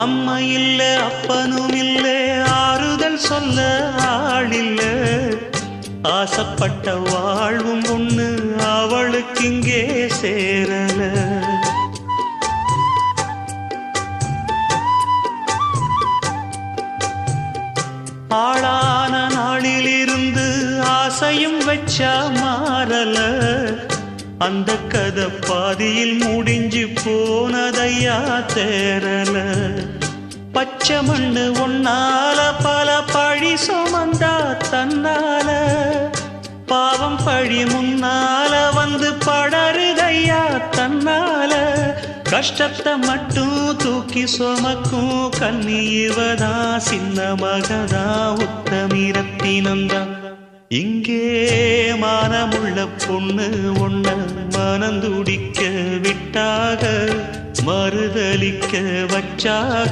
அம்மா இல்ல அப்பனும் இல்ல ஆறுதல் சொல்ல ஆளில்ல ஆசைப்பட்ட வாழ்வும் ஒண்ணு அவளுக்கு இங்கே சேரல ஆளான நாளிலிருந்து ஆசையும் வச்சா மாறல அந்த கதை பாதியில் முடிஞ்சு போனதையா தேரல பச்சை மண்ணு ஒன்னால பல பழி சுமந்தா தன்னால பாவம் பழி முன்னால வந்து படருதையா தன்னால கஷ்டத்தை மட்டும் தூக்கி சுமக்கும் கண்ணீவதா சின்ன மகதா உத்தமிரத்தினந்தான் இங்கே மானமுள்ள பொண்ணு ஒண்ண மனந்துடிக்க விட்டாக மறுதலிக்க வச்சாக